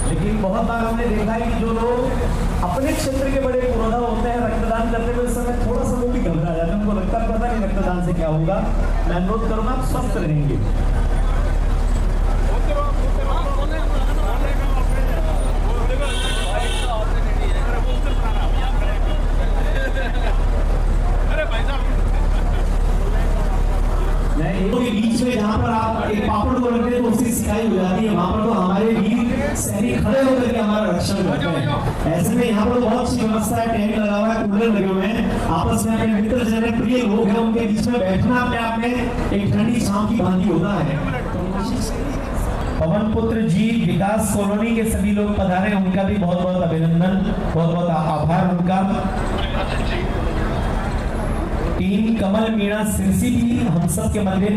लेकिन बहुत बार हमने देखा है कि जो लोग अपने क्षेत्र के बड़े पुरोधा होते हैं, रक्तदान करते हुए समय थोड़ा सा वो भी घबरा जाते हैं, उनको लगता पता नहीं रक्तदान से क्या होगा। मैं अनुरोध करूंगा आप स्वस्थ रहेंगे। के बीच में जहाँ पर आप एक पापड़ को रखते हैं तो उसकी सिकाई हो जाती है, वहाँ पर तो हमारे वीर सैनिक खड़े होकर के हमारा रक्षण करते हैं। ऐसे में यहाँ पर बहुत सी व्यवस्था है, टेंट लगा हुआ है, कूलर लगे हुए हैं, आपस में अपने मित्र जन प्रिय लोग हैं, उनके बीच में बैठना अपने आप में एक ठंडी छांव की भांति होता है। पवन पुत्र जी विकास कॉलोनी के सभी लोग पधारे, उनका भी बहुत बहुत अभिनंदन, बहुत बहुत आभार उनका। टीम कमल मीणा सिरसी भी हम सब के मंदिर,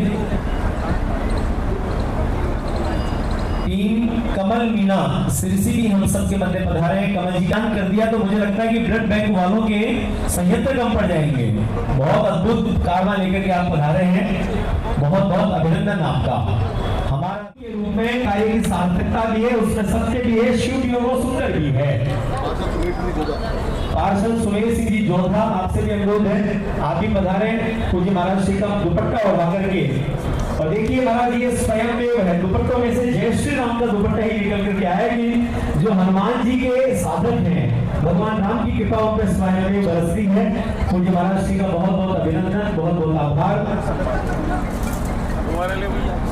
टीम कमल मीणा सिरसी भी हम सब के मंदिर पधारे हैं। कमल जी दान कर दिया तो मुझे लगता है कि ब्लड बैंक वालों के संयंत्र कम पड़ जाएंगे। बहुत अद्भुत कारवा लेकर के आप पधारे हैं, बहुत बहुत अभिनंदन आपका। हमारा के रूप में कार्य की सार्थकता भी है, उसमें सत्य भी है, शिव भी और सुंदर भी है। पार्षद सुमेश सिंह जी जोधा, आपसे भी अनुरोध है आप भी पधारे, पूज्य महाराज श्री का दुपट्टा उठा करके। और देखिए महाराज ये स्वयं देव है, दुपट्टों में से जय श्री राम का दुपट्टा ही निकल करके आया कि जो हनुमान जी के साधक हैं, भगवान राम की कृपा उन पर स्वयं देव बरसती है। पूज्य महाराज श्री का बहुत बहुत अभिनंदन, बहुत बहुत आभार।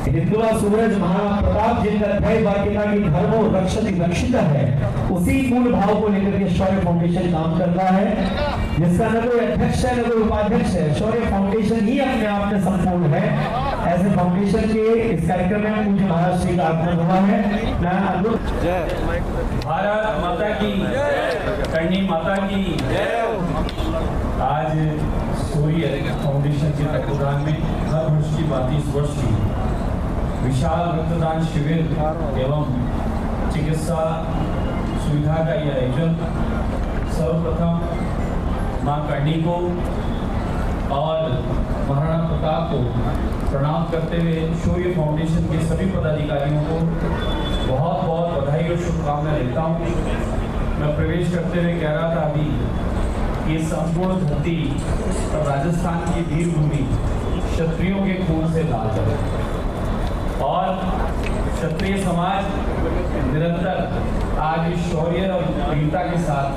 हिंदुआ सूरज महाराणा प्रताप जिनका अध्याय वाक्यता की धर्मो रक्षति रक्षिता है, उसी मूल भाव को लेकर के शौर्य फाउंडेशन काम कर रहा है, जिसका न कोई अध्यक्ष है न कोई उपाध्यक्ष है, शौर्य फाउंडेशन ही अपने आप में संपूर्ण है। ऐसे फाउंडेशन के इस कार्यक्रम में मुझे महाराज श्री का आगमन हुआ है। मैं भारत माता की, करणी माता की। आज सूर्य फाउंडेशन के तत्वाधान में हर वर्ष की बात इस वर्ष की विशाल रक्तदान शिविर एवं चिकित्सा सुविधा का यह आयोजन सर्वप्रथम मां करणी को और महाराणा प्रताप को प्रणाम करते हुए शौर्य फाउंडेशन के सभी पदाधिकारियों को बहुत बहुत बधाई और शुभकामनाएं देता हूँ। मैं प्रवेश करते हुए कह रहा था अभी कि संपूर्ण धरती और राजस्थान की वीर भूमि क्षत्रियों के खून से लाल है और क्षत्रिय समाज निरंतर आज शौर्य और वीरता के साथ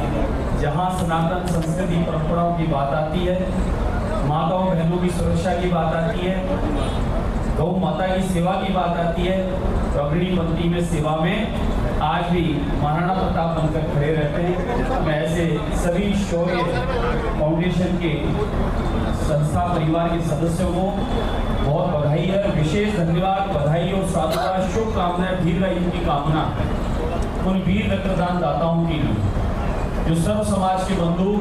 जहां सनातन संस्कृति परंपराओं की बात आती है, माताओं बहनों की सुरक्षा की बात आती है, गौ माता की सेवा की बात आती है, तो अग्रणी पंक्ति में सेवा में आज भी महाराणा प्रताप बनकर खड़े रहते हैं। मैं ऐसे सभी शौर्य फाउंडेशन के संस्था परिवार के सदस्यों को बहुत बधाई है, विशेष धन्यवाद, बधाई और साधुवाद, शुभकामनाएं, दीर्घायु की कामना उन वीर रक्तदान दाताओं के लिए जो सर्व समाज के बंधु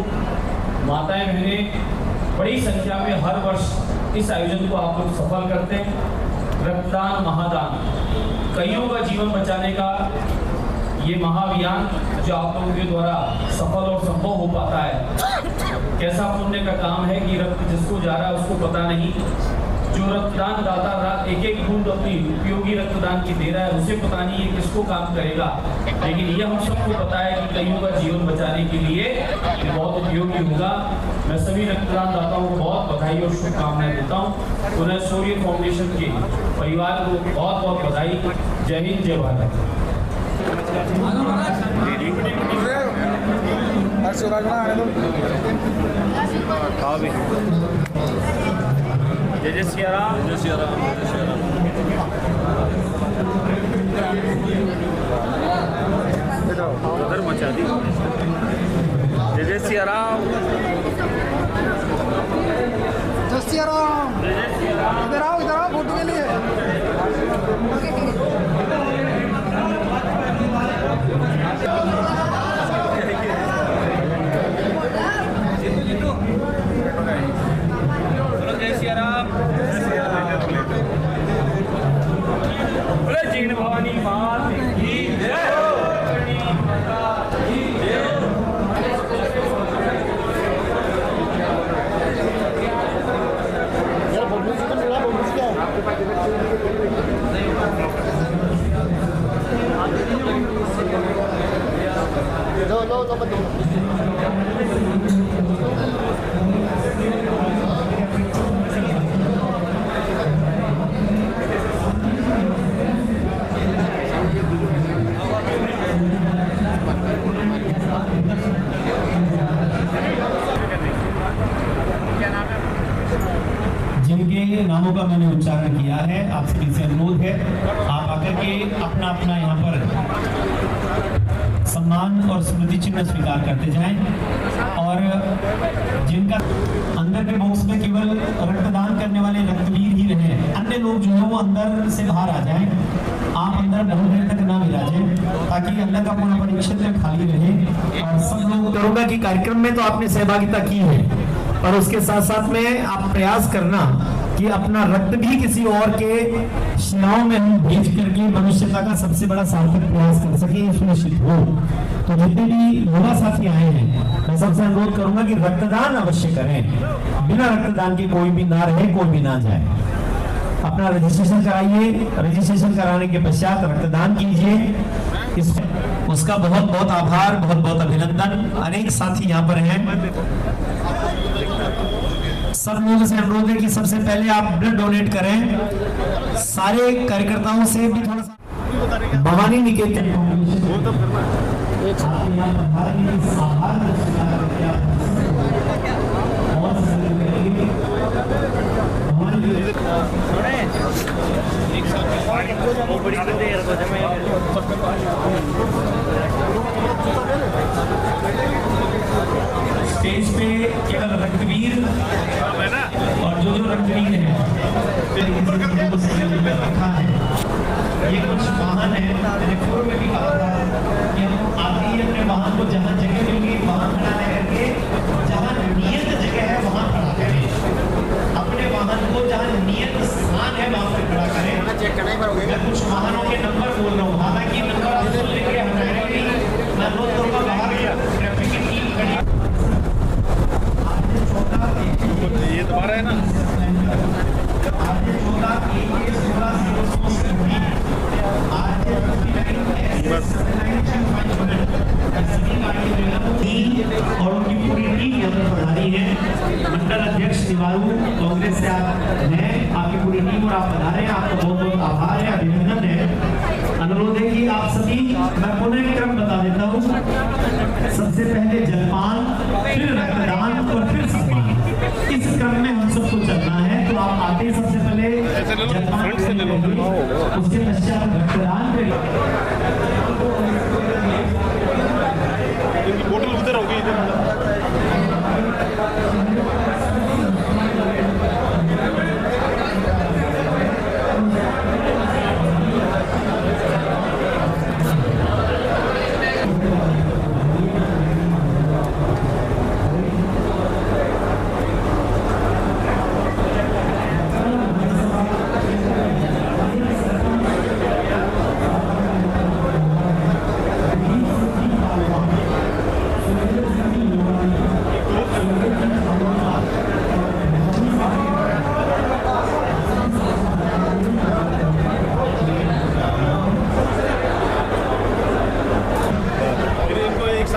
माताएं बहनें बड़ी संख्या में हर वर्ष इस आयोजन को आप लोग सफल करते हैं। रक्तदान महादान, कईयों का जीवन बचाने का ये महाअभियान जो आप लोगों के द्वारा सफल और संभव हो पाता है, कैसा पुण्य का काम है कि रक्त जिसको जा रहा है उसको पता नहीं, जो रक्तदान दाता एक एक बूंद अपनी उपयोगी रक्तदान की दे रहा है उसे पता नहीं ये किसको काम करेगा, लेकिन ये हम सबको पता है कि कईयों का जीवन बचाने के लिए ये बहुत उपयोगी होगा। मैं सभी रक्तदान दाताओं को बहुत बधाई और शुभकामनाएं देता हूँ। उन्हें शौर्य फाउंडेशन के परिवार को बहुत बहुत बधाई। जय हिंद, जय भारत। जय जय सिया राम, जय सिया राम, जय सिया राम। उधर मचा दी। जय जय सिया राम, जय सिया राम, जय जय सिया राम। इधर आओ फोटो के लिए। जय सिया राम, जय सिया राम। बोले जीन भवानी मात की जय हो, करणी माता की जय हो। आपके पास जिनके नामों का मैंने उच्चारण किया है, आपसे इनसे अनुरोध है आप आकर के अपना अपना यहाँ पर सम्मान और स्मृति चिन्ह स्वीकार करते जाएं। और जिनका अंदर के बॉक्स में केवल रक्तदान करने वाले रक्तवीर ही रहे, अन्य लोग जो है वो अंदर से बाहर आ जाएं। आप अंदर बहुत देर तक ना विराजें ताकि अंदर का पूरा परिक्षेत्र खाली रहे। और सब लोग करूंगा कि कार्यक्रम में तो आपने सहभागिता की है, और उसके साथ साथ में आप प्रयास करना कि अपना रक्त भी किसी और के सेवाओं में हम भेज करके मनुष्यता का सबसे बड़ा सार्थक प्रयास कर सके, सुनिश्चित हो। तो जितने भी युवा साथी आए हैं, मैं सबसे अनुरोध करूंगा कि रक्तदान अवश्य करें। बिना रक्तदान के कोई भी ना रहे, कोई भी ना जाए। अपना रजिस्ट्रेशन कराइए, रजिस्ट्रेशन कराने के पश्चात रक्तदान कीजिए। उसका बहुत बहुत आभार, बहुत बहुत अभिनंदन। अनेक साथी यहाँ पर हैं। सब लोगों से अनुरोध है कि सबसे पहले आप ब्लड डोनेट करें। सारे कार्यकर्ताओं से भी थोड़ा सा भवानी निकेतन स्टेज पे केवल रक्तवीर और जो रक्तवीर है रखा है। ये कुछ वाहन है, मैंने पूर्व में भी कहा था कि हम आते ही अपने वाहन को जहाँ जगह मिलेगी वहाँ खड़ा करके, जहाँ नियत जगह है वहाँ खड़ा करें। अपने वाहन को जहाँ नियत स्थान है वहाँ पर खड़ा करें। मैं कुछ वाहनों के नंबर बोल रहा हूँ, हालांकि नंबर आप सुन लेंगे, हमारे मैं अनुरोध करूँगा बाहर ट्रैफिक की टीम खड़ी। ये दोबारा है ना, और उनकी पूरी टीम यहाँ पर पधारी है। मंडल अध्यक्ष निवारू कांग्रेस से आप हैं, आपकी पूरी टीम और आप पधारे हैं, आपका बहुत बहुत आभार है, अभिनंदन है। अनुरोध है कि आप सभी, मैं पुनः क्रम बता देता हूँ, सबसे पहले जलपान, फिर रक्तदान और फिर सम्मान। इस क्रम में हम सबको चलना है। तो आप आते सबसे पहले जलपान उसके पश्चात रक्तदान बोतल उधर होगी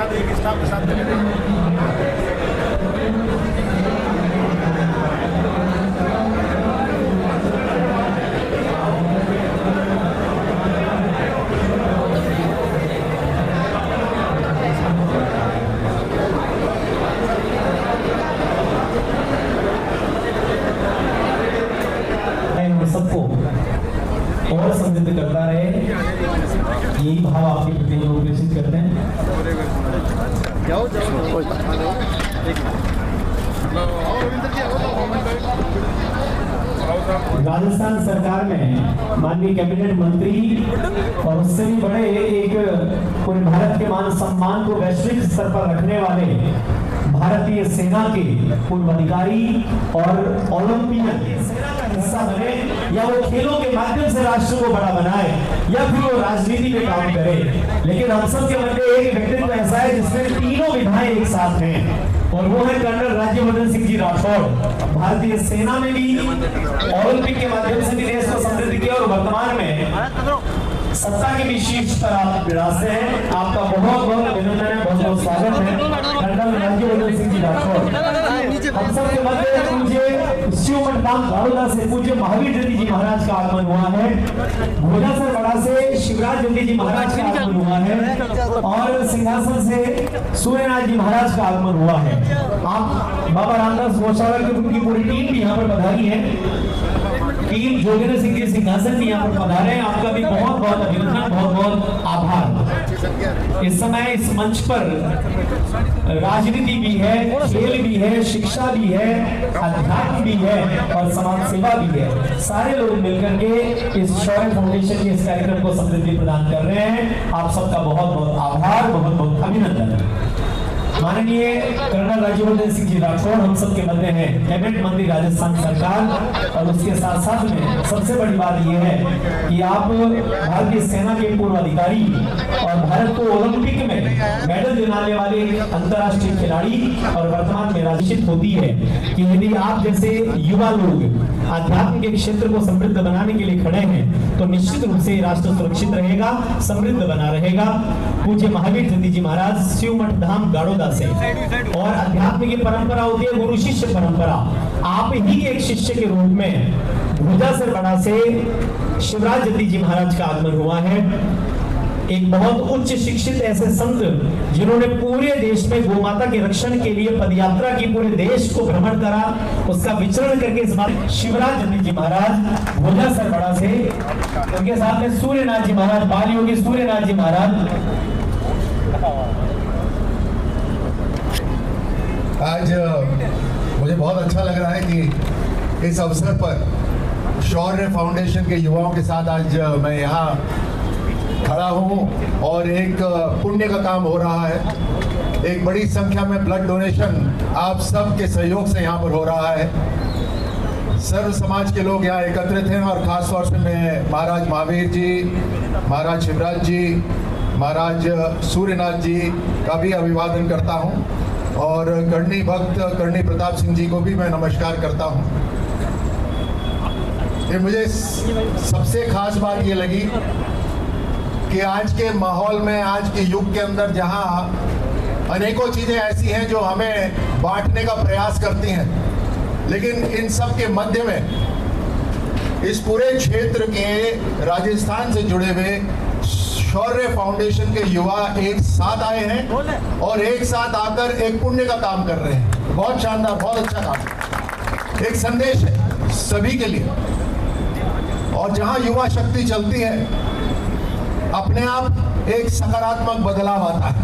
एक स्टाफ के साथ सबको और समृद्ध करता रहे, यही भाव आपके प्रति लोग प्रेषित करते हैं। राजस्थान सरकार में माननीय कैबिनेट मंत्री और उससे भी बड़े एक पूरे भारत के मान सम्मान को वैश्विक स्तर पर रखने वाले भारतीय सेना के पूर्व अधिकारी और ओलंपियन हिस्सा बने, या वो खेलों के माध्यम से राष्ट्र को बड़ा बनाए या फिर वो राजनीति में काम करे, लेकिन हम सब के मध्य एक व्यक्तित्व ऐसा है जिसमें तीनों विधाएं एक साथ हैं, और वो है कर्नल राज्यवर्धन सिंह जी राठौड़। भारतीय सेना में भी ओलंपिक के माध्यम से भी देश को समृद्ध किया और वर्तमान में सत्ता के भी शीर्ष पर आप विराजते हैं। आपका बहुत बहुत अभिनंदन है, बहुत बहुत स्वागत है। कर्नल राज्यवर्धन सिंह जी राठौर हम सब के मध्य पूज्य शिवमठ धाम गाड़ोदा से पूज्य महावीर जयंती जी महाराज का आगमन हुआ है। भोजासर बड़ा से शिवराज जयंती जी महाराज का आगमन हुआ है और सिंहासन से सूर्यनाथ जी महाराज का आगमन हुआ है। आप बाबा रामदास गौशाला की उनकी पूरी टीम भी यहाँ पर पधारी है। टीम जोगेंद्र सिंह जी सिंहासन भी यहाँ पर पधारे हैं। आपका भी बहुत बहुत अभिनंदन, बहुत बहुत आभार। इस समय इस मंच पर राजनीति भी है, खेल भी है, शिक्षा भी है, अध्यात्म भी है और समाज सेवा भी है। सारे लोग मिलकर के इस शौर्य फाउंडेशन के इस कार्यक्रम को समृद्धि प्रदान कर रहे हैं। आप सबका बहुत बहुत आभार, बहुत बहुत अभिनंदन। माननीय कर्नल राज्यवर्धन सिंह जी राठौर हम सबके मध्य हैं, कैबिनेट मंत्री राजस्थान सरकार। और उसके साथ साथ में सबसे बड़ी बात यह है कि आप भारतीय सेना के पूर्व अधिकारी और भारत को ओलंपिक में मेडल दिलाने वाले अंतर्राष्ट्रीय खिलाड़ी और वर्तमान में राजनीतिक होती है कि यदि आप जैसे युवा लोग आध्यात्म के क्षेत्र को समृद्ध बनाने के लिए खड़े हैं तो निश्चित रूप से राष्ट्र सुरक्षित रहेगा, समृद्ध बना रहेगा। पूज्य महावीर जयंती जी महाराज शिवमठ धाम गाड़ोदा से और अध्यात्म की परंपरा होती है गुरु शिष्य परंपरा। आप ही के एक शिष्य के रूप में भोजासर बड़ा से शिवराज जयंती जी महाराज का आगमन हुआ है। एक बहुत उच्च शिक्षित ऐसे संत जिन्होंने पूरे देश में गोमाता के रक्षण के लिए पदयात्रा की, पूरे देश को भ्रमण करा, उसका विचरण करके इस बार शिवराज जयंती जी महाराज भोजासर बड़ा से, उनके साथ में सूर्यनाथ जी महाराज, बाल योगी सूर्यनाथ जी महाराज। आज मुझे बहुत अच्छा लग रहा है कि इस अवसर पर शौर्य फाउंडेशन के युवाओं के साथ आज मैं यहाँ खड़ा हूँ और एक पुण्य का काम हो रहा है। एक बड़ी संख्या में ब्लड डोनेशन आप सब के सहयोग से यहाँ पर हो रहा है। सर्व समाज के लोग यहाँ एकत्रित हैं और खास तौर से मैं महाराज महावीर जी, महाराज शिवराज जी, महाराज सूर्यनाथ जी का भी अभिवादन करता हूँ और करणी भक्त करणी प्रताप सिंह जी को भी मैं नमस्कार करता हूँ। ये मुझे सबसे खास बात ये लगी कि आज के माहौल में, आज के युग के अंदर जहाँ अनेकों चीज़ें ऐसी हैं जो हमें बांटने का प्रयास करती हैं, लेकिन इन सब के मध्य में इस पूरे क्षेत्र के राजस्थान से जुड़े हुए शौर्य फाउंडेशन के युवा एक साथ आए हैं और एक साथ आकर एक पुण्य का काम कर रहे हैं। बहुत शानदार, बहुत अच्छा काम। एक संदेश है सभी के लिए और जहां युवा शक्ति चलती है अपने आप एक सकारात्मक बदलाव आता है।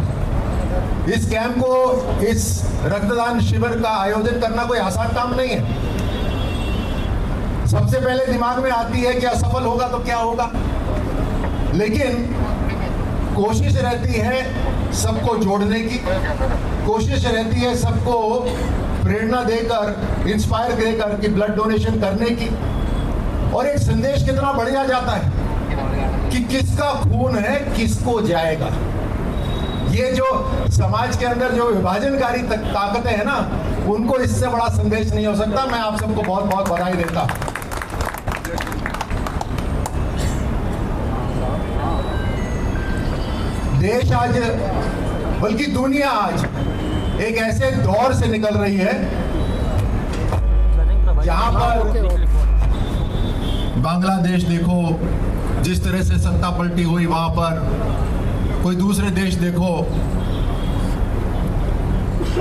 इस कैंप को, इस रक्तदान शिविर का आयोजन करना कोई आसान काम नहीं है। सबसे पहले दिमाग में आती है कि असफल होगा तो क्या होगा, लेकिन कोशिश रहती है सबको जोड़ने की, कोशिश रहती है सबको प्रेरणा देकर, इंस्पायर देकर कि ब्लड डोनेशन करने की। और एक संदेश कितना बढ़िया जाता है कि किसका खून है किसको जाएगा। ये जो समाज के अंदर जो विभाजनकारी ताकतें हैं ना, उनको इससे बड़ा संदेश नहीं हो सकता। मैं आप सबको बहुत बहुत बधाई देता हूं। देश आज, बल्कि दुनिया आज एक ऐसे दौर से निकल रही है जहां पर बांग्लादेश देखो जिस तरह से सत्ता पलटी हुई, वहां पर कोई दूसरे देश देखो,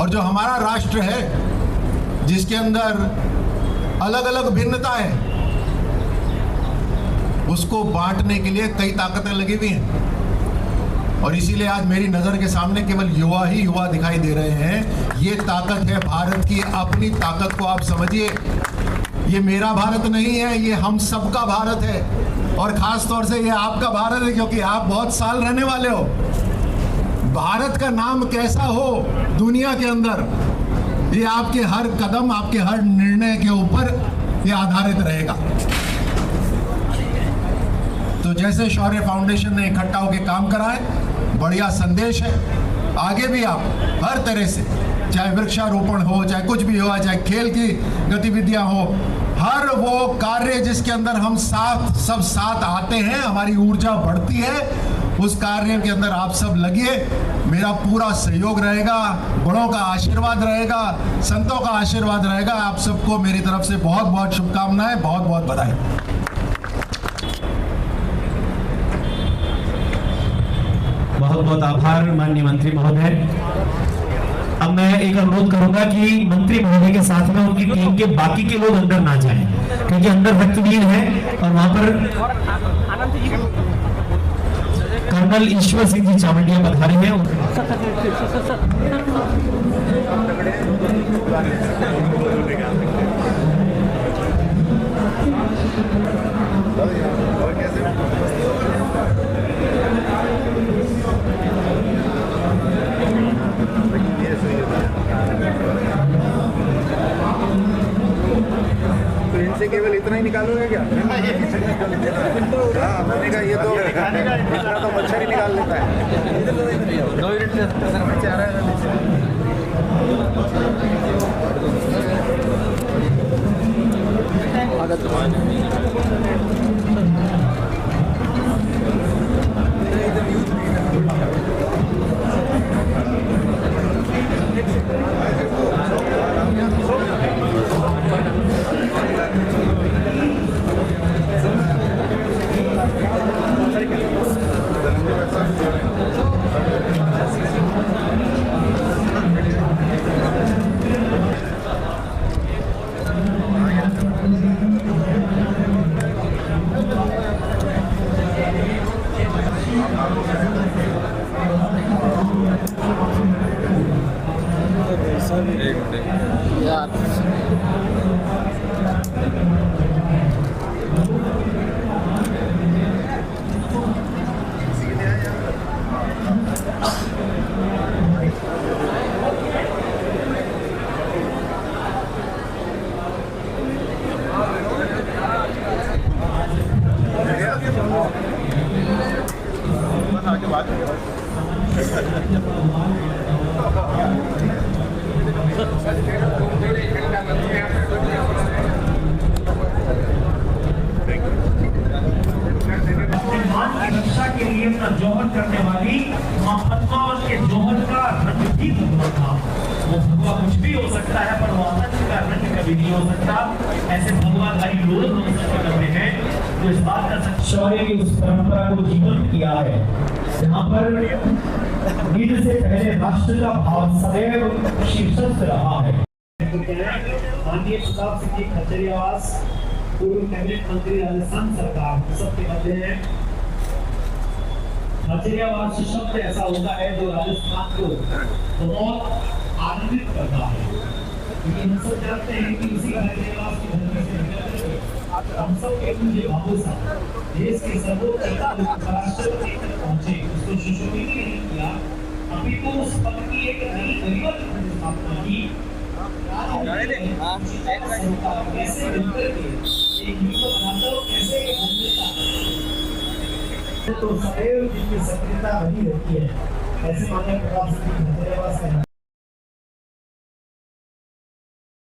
और जो हमारा राष्ट्र है जिसके अंदर अलग अलग भिन्नता है, उसको बांटने के लिए कई ताकतें लगी हुई हैं। और इसीलिए आज मेरी नजर के सामने केवल युवा ही युवा दिखाई दे रहे हैं। ये ताकत है भारत की, अपनी ताकत को आप समझिए। ये मेरा भारत नहीं है, ये हम सबका भारत है और खास तौर से ये आपका भारत है, क्योंकि आप बहुत साल रहने वाले हो। भारत का नाम कैसा हो दुनिया के अंदर, ये आपके हर कदम, आपके हर निर्णय के ऊपर ये आधारित रहेगा। तो जैसे शौर्य फाउंडेशन ने इकट्ठा होकर काम करा है, बढ़िया संदेश है। आगे भी आप हर तरह से, चाहे वृक्षारोपण हो, चाहे कुछ भी हो, चाहे खेल की गतिविधियां हो, हर वो कार्य जिसके अंदर हम सब साथ आते हैं, हमारी ऊर्जा बढ़ती है, उस कार्य के अंदर आप सब लगिए। मेरा पूरा सहयोग रहेगा, बड़ों का आशीर्वाद रहेगा, संतों का आशीर्वाद रहेगा। आप सबको मेरी तरफ से बहुत बहुत शुभकामनाएं, बहुत बहुत बधाई। बहुत बहुत आभार माननीय मंत्री महोदय। अब मैं एक अनुरोध करूंगा कि मंत्री महोदय के साथ में उनकी टीम के बाकी के लोग अंदर ना जाएं, क्योंकि अंदर रक्तदान है और वहां पर कर्नल ईश्वर सिंह जी चावंडिया पधारे हैं। तो इनसे केवल इतना ही निकालोगे क्या? हाँ, मैंने कहा ये तो इतना तो मच्छर ही निकाल लेता है। 2 यूनिट से आ रहा है। रक्षा के लिए अपना जौहर करने वाली मां पद्मावत के जौहर का रंग भी भगवा था। वो भगवा कुछ भी हो सकता है, पर वो आतंक का रंग कभी नहीं हो सकता। ऐसे भगवाधारी लोग हम सब करते हैं जो इस बात का शौर्य की उस परंपरा को जीवन किया है, जहाँ पर वीर से पहले राष्ट्र का भाव सदैव शीर्षक रहा है। माननीय प्रताप सिंह जी खचरियावास, पूर्व कैबिनेट मंत्री राजस्थान सरकार, सबके मध्य है। खचरियावास शब्द ऐसा होता है जो राजस्थान को बहुत आनंदित करता है, क्योंकि हम सब जानते हैं कि इसी खचरियावास की धरती से निकलकर हम सब के पूज्य बाबू साहब देश के सर्वोच्च राष्ट्रपति तक पहुंचे। उसको सुशोभित नहीं किया, अभी तो उस पद की एक नई गरिमा की स्थापना की। कैसे मिलकर के एक युग बनाता हो, कैसे तो सदैव जिनकी सक्रियता बनी रहती है, ऐसे माननीय प्रताप सिंह खचरियावास